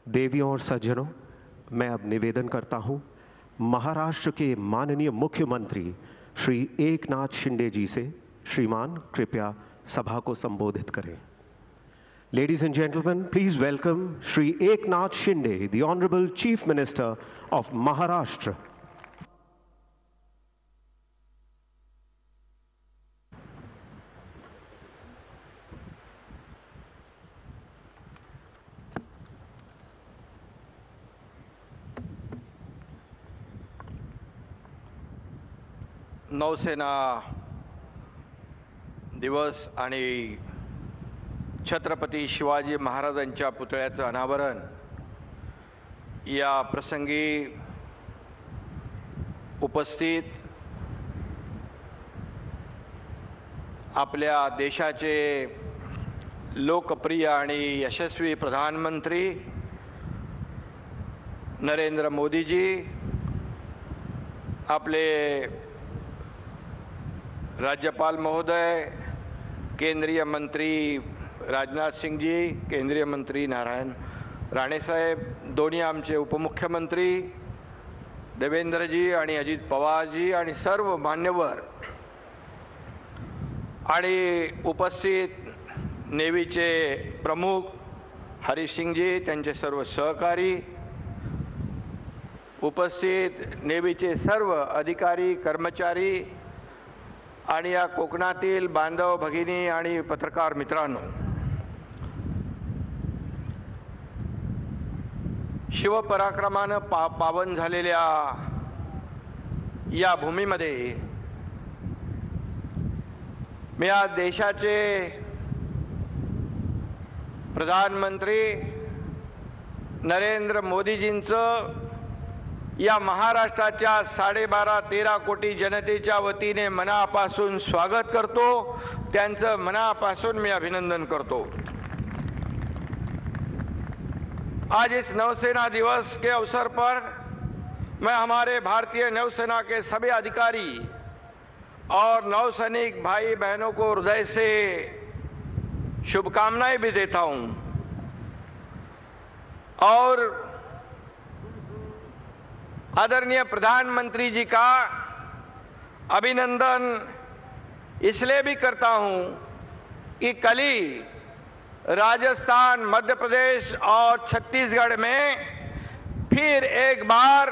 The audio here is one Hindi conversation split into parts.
देवियों और सज्जनों, मैं अब निवेदन करता हूं महाराष्ट्र के माननीय मुख्यमंत्री श्री एकनाथ शिंदे जी से। श्रीमान कृपया सभा को संबोधित करें। Ladies and gentlemen, please welcome Shri Eknath Shinde, the Honorable Chief Minister of Maharashtra. नौसेना दिवस आणि छत्रपती शिवाजी महाराजांच्या पुतळ्याचं अनावरण या प्रसंगी उपस्थित आपल्या देशाचे लोकप्रिय आणि यशस्वी प्रधानमंत्री नरेंद्र मोदीजी, आपले राज्यपाल महोदय, केंद्रीय मंत्री राजनाथ सिंह जी, केंद्रीय मंत्री नारायण राणे साहेब, दोन्ही आमचे उपमुख्यमंत्री देवेंद्रजी आणि अजित पवारजी आणि सर्व मान्यवर आणि उपस्थित नेव्हीचे प्रमुख हरीश सिंगजी, त्यांचे सर्व सहकारी, उपस्थित नेव्हीचे सर्व अधिकारी कर्मचारी आणि या कोकणातील बांधव भगिनी आणि पत्रकार मित्रांनो, शिवपराक्रमानं पावन झालेल्या या भूमीमध्ये मी आज देशाचे प्रधानमंत्री नरेंद्र मोदीजींचं या महाराष्ट्राच्या 12.5-13 कोटी जनतेच्या वतीने मनापासून स्वागत करतो, त्यांचं मनापासून मी अभिनंदन करतो। आज इस नौसेना दिवस के अवसर पर मैं हमारे भारतीय नौसेना के सभी अधिकारी और नौसैनिक भाई बहनों को हृदय से शुभकामनाएं भी देता हूं और आदरणीय प्रधानमंत्री जी का अभिनंदन इसलिए भी करता हूं कि कल ही राजस्थान, मध्य प्रदेश और छत्तीसगढ़ में फिर एक बार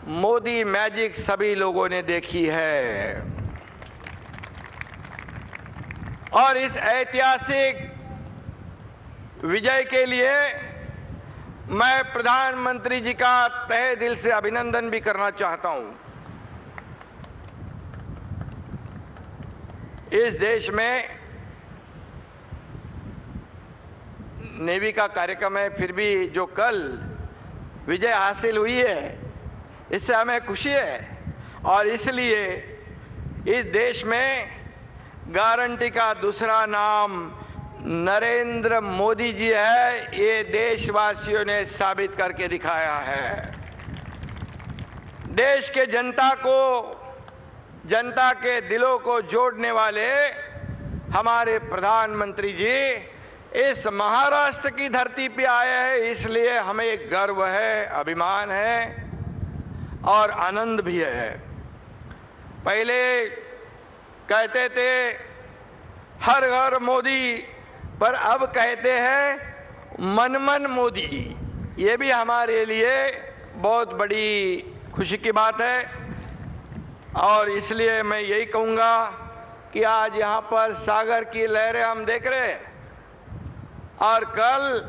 मोदी मैजिक सभी लोगों ने देखी है और इस ऐतिहासिक विजय के लिए मैं प्रधानमंत्री जी का तहे दिल से अभिनंदन भी करना चाहता हूं। इस देश में नेवी का कार्यक्रम है, फिर भी जो कल विजय हासिल हुई है इससे हमें खुशी है और इसलिए इस देश में गारंटी का दूसरा नाम नरेंद्र मोदी जी है। ये देशवासियों ने साबित करके दिखाया है। देश के जनता को, जनता के दिलों को जोड़ने वाले हमारे प्रधानमंत्री जी इस महाराष्ट्र की धरती पे आए हैं, इसलिए हमें गर्व है, अभिमान है और आनंद भी है। पहले कहते थे हर घर मोदी, पर अब कहते हैं मन मन मोदी। ये भी हमारे लिए बहुत बड़ी खुशी की बात है और इसलिए मैं यही कहूँगा कि आज यहाँ पर सागर की लहरें हम देख रहे हैं और कल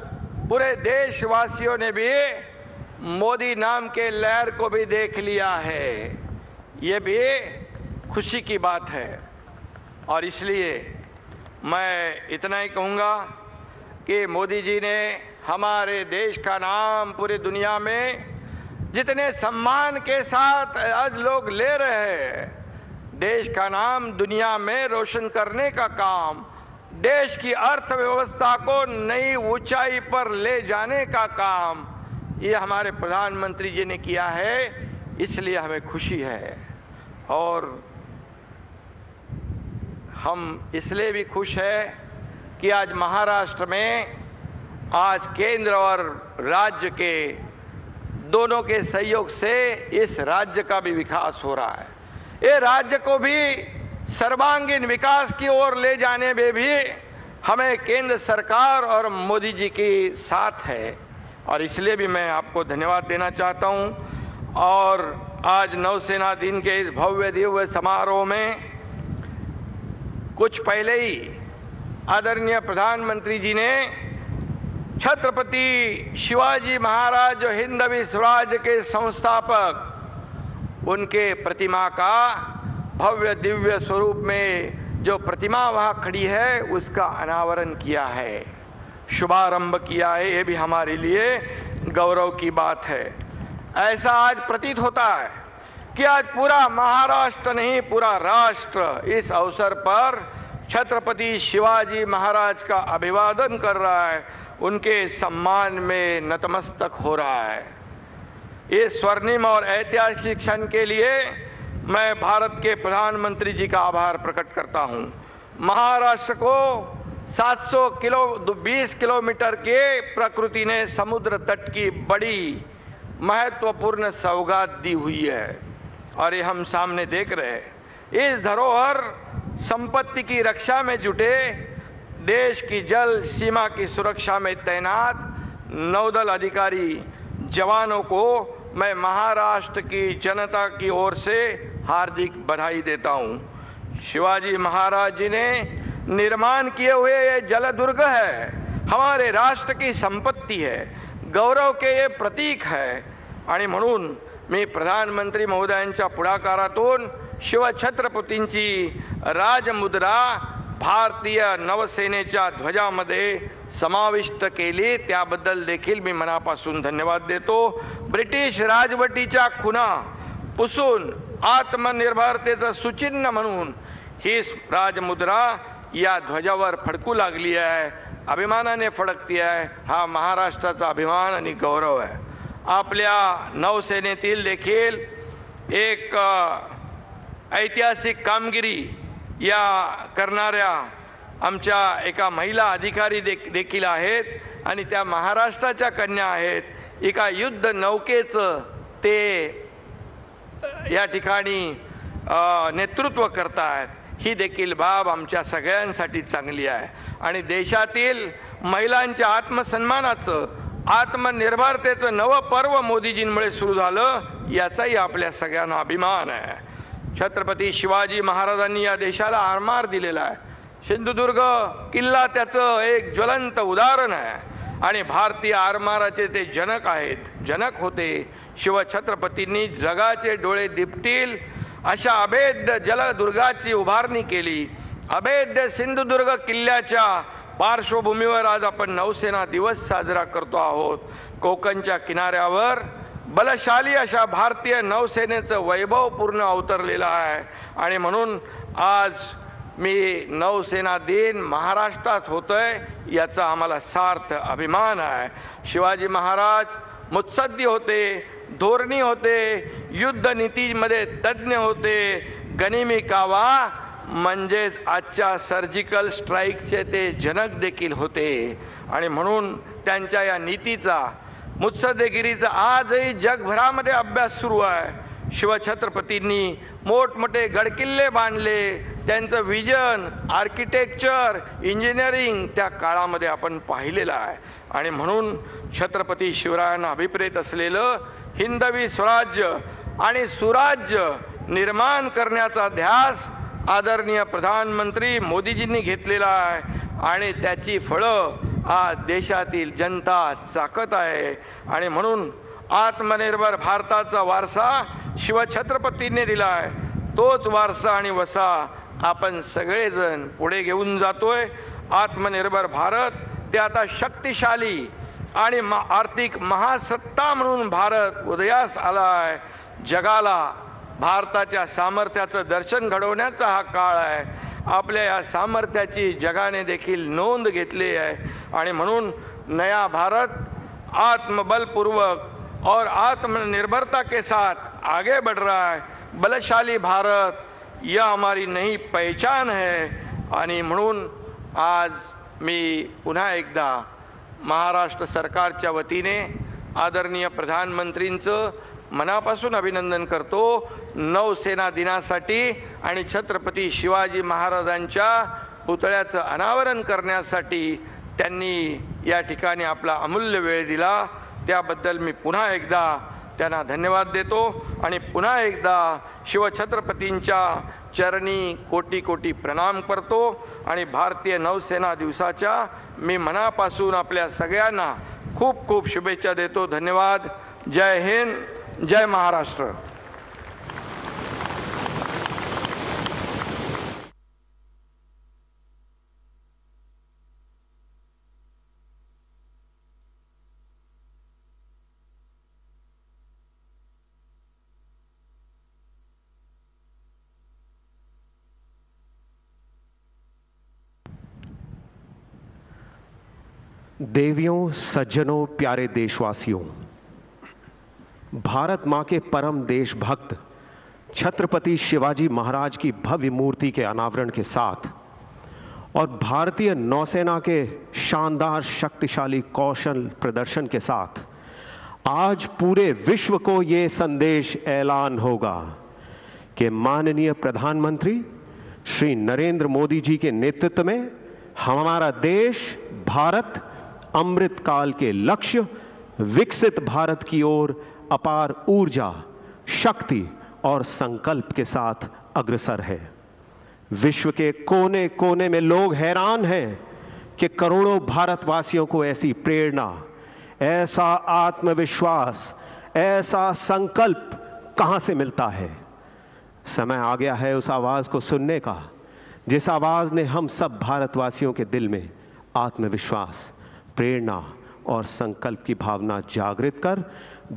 पूरे देशवासियों ने भी मोदी नाम के लहर को भी देख लिया है। ये भी खुशी की बात है और इसलिए मैं इतना ही कहूँगा कि मोदी जी ने हमारे देश का नाम पूरी दुनिया में जितने सम्मान के साथ आज लोग ले रहे हैं, देश का नाम दुनिया में रोशन करने का काम, देश की अर्थव्यवस्था को नई ऊंचाई पर ले जाने का काम ये हमारे प्रधानमंत्री जी ने किया है। इसलिए हमें खुशी है और हम इसलिए भी खुश है कि आज महाराष्ट्र में आज केंद्र और राज्य के दोनों के सहयोग से इस राज्य का भी विकास हो रहा है। ये राज्य को भी सर्वांगीण विकास की ओर ले जाने में भी हमें केंद्र सरकार और मोदी जी की साथ है, और इसलिए भी मैं आपको धन्यवाद देना चाहता हूं। और आज नौसेना दिन के इस भव्य दिव्य समारोह में कुछ पहले ही आदरणीय प्रधानमंत्री जी ने छत्रपति शिवाजी महाराज जो हिंदवी स्वराज्य के संस्थापक, उनके प्रतिमा का भव्य दिव्य स्वरूप में जो प्रतिमा वहाँ खड़ी है उसका अनावरण किया है, शुभारंभ किया है। ये भी हमारे लिए गौरव की बात है। ऐसा आज प्रतीत होता है कि आज पूरा महाराष्ट्र नहीं, पूरा राष्ट्र इस अवसर पर छत्रपति शिवाजी महाराज का अभिवादन कर रहा है, उनके सम्मान में नतमस्तक हो रहा है। इस स्वर्णिम और ऐतिहासिक क्षण के लिए मैं भारत के प्रधानमंत्री जी का आभार प्रकट करता हूं। महाराष्ट्र को 720 किलोमीटर के प्रकृति ने समुद्र तट की बड़ी महत्वपूर्ण सौगात दी हुई है, और ये हम सामने देख रहे हैं। इस धरोहर संपत्ति की रक्षा में जुटे देश की जल सीमा की सुरक्षा में तैनात नौदल अधिकारी जवानों को मैं महाराष्ट्र की जनता की ओर से हार्दिक बधाई देता हूं। शिवाजी महाराज जी ने निर्माण किए हुए ये जलदुर्ग है, हमारे राष्ट्र की संपत्ती है, गौरव के ये प्रतीक है। आणि म्हणून मी प्रधानमंत्री महोदयांच्या पुढाकारातून शिवछत्रपतींची राजमुद्रा भारतीय नौसेनेच्या ध्वजामध्ये समाविष्ट केली, त्याबद्दल देखील मी मनापासून धन्यवाद देतो। ब्रिटिश राजवटीच्या खुणा पुसून आत्मनिर्भरतेचं सूचिन्ह म्हणून ही राजमुद्रा या ध्वजावर फडकू लागली आहे, अभिमानाने फडकती आहे। हा महाराष्ट्राचा अभिमान आणि गौरव आहे। आपल्या नौसेनेतील देखील एक ऐतिहासिक कामगिरी या करणाऱ्या आमच्या एका महिला अधिकारी देखील आहेत, आणि त्या महाराष्ट्राच्या कन्या आहेत। एका युद्ध नौकेचं ते या ठिकाणी नेतृत्व करतात। ही देखील बाब आमच्या सगळ्यांसाठी चांगली आहे, आणि देशातील महिलांच्या आत्मसन्मानाचं आत्मनिर्भरतेचं नवं पर्व मोदीजींमुळे सुरू झालं, याचाही आपल्या सगळ्यांना अभिमान आहे। छत्रपती शिवाजी महाराजांनी या देशाला आरमार दिलेला आहे। सिंधुदुर्ग किल्ला त्याचं एक ज्वलंत उदाहरण आहे, आणि भारतीय आरमाराचे ते जनक आहेत, जनक होते। शिवछत्रपतींनी जगाचे डोळे दिपतील अशा अभेद्य जलदुर्गाची उभारणी केली। अभेद्य सिंधुदुर्ग किल्ल्याच्या पार्श्वभूमीवर आज आपण नौसेना दिवस साजरा करतो आहोत। कोकणच्या किनाऱ्यावर बलशाली अशा भारतीय नौसेनेचं वैभव पूर्ण अवतरलेलं आहे, आणि म्हणून आज मी नौसेना दिन महाराष्ट्रात होतोय याचा आम्हाला सार्थ अभिमान आहे। शिवाजी महाराज मुत्सद्दी होते, धोरणी होते, युद्ध नीतीमध्ये तज्ञ होते, गनिमी कावा म्हणजेच आजच्या सर्जिकल स्ट्राईकचे ते जनक देखील होते, आणि म्हणून त्यांच्या या नीतीचा मुत्सद्देगिरीचा आजही जगभरामध्ये अभ्यास सुरू आहे। शिवछत्रपतींनी मोठमोठे गडकिल्ले बांधले, त्यांचं विजन, आर्किटेक्चर, इंजिनिअरिंग त्या काळामध्ये आपण पाहिलेलं आहे, आणि म्हणून छत्रपती शिवरायांना अभिप्रेत असलेलं हिंदवी स्वराज्य आणि सुराज्य निर्माण करण्याचा ध्यास आदरणीय प्रधानमंत्री मोदीजींनी घेतलेला आहे, आणि त्याची फळं आज देशातील जनता चाकत आहे। आणि म्हणून आत्मनिर्भर भारताचा वारसा शिवछत्रपतींनी दिला आहे, तोच वारसा आणि वसा आपण सगळेजण पुढे घेऊन जातोय। आत्मनिर्भर भारत ते आता शक्तिशाली आणि आर्थिक महासत्ता म्हणून भारत उदयास आला आहे। जगाला भारताच्या सामर्थ्याचं दर्शन घडवण्याचा हा काळ आहे। आपल्या या सामर्थ्याची जगाने देखील नोंद घेतली आहे, आणि म्हणून नया भारत आत्मबलपूर्वक और आत्मनिर्भरता के साथ आगे बढ़ रहा है। बलशाली भारत यह हमारी नई पहचान है, आणि म्हणून आज मी पुन्हा एकदा महाराष्ट्र सरकारच्या वतीने आदरणीय प्रधानमंत्रींचं मनापासून अभिनंदन करतो। नौसेना दिनासाठी आणि छत्रपती शिवाजी महाराजांच्या पुतळ्याचं अनावरण करण्यासाठी त्यांनी या ठिकाणी आपला अमूल्य वेळ दिला, त्याबद्दल मी पुन्हा एकदा त्यांना धन्यवाद देतो आणि पुन्हा एकदा शिवछत्रपतींच्या चरणी कोटी कोटी प्रणाम करतो आणि भारतीय नौसेना दिवसाच्या मी मनापासून आपल्या सगळ्यांना खूप खूप शुभेच्छा देतो। धन्यवाद। जय हिंद, जय महाराष्ट्र। देवियों, सज्जनों, प्यारे देशवासियों, भारत मां के परम देशभक्त छत्रपति शिवाजी महाराज की भव्य मूर्ति के अनावरण के साथ और भारतीय नौसेना के शानदार शक्तिशाली कौशल प्रदर्शन के साथ आज पूरे विश्व को ये संदेश ऐलान होगा कि माननीय प्रधानमंत्री श्री नरेंद्र मोदी जी के नेतृत्व में हमारा देश भारत अमृत काल के लक्ष्य विकसित भारत की ओर अपार ऊर्जा, शक्ति और संकल्प के साथ अग्रसर है। विश्व के कोने कोने में लोग हैरान हैं कि करोड़ों भारतवासियों को ऐसी प्रेरणा, ऐसा आत्मविश्वास, ऐसा संकल्प कहां से मिलता है। समय आ गया है उस आवाज को सुनने का, जिस आवाज ने हम सब भारतवासियों के दिल में आत्मविश्वास, प्रेरणा और संकल्प की भावना जागृत कर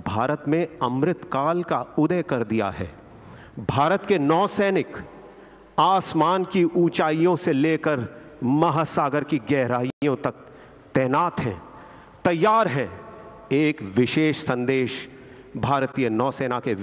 भारत में अमृत काल का उदय कर दिया है। भारत के नौसैनिक आसमान की ऊंचाइयों से लेकर महासागर की गहराइयों तक तैनात हैं, तैयार हैं एक विशेष संदेश भारतीय नौसेना के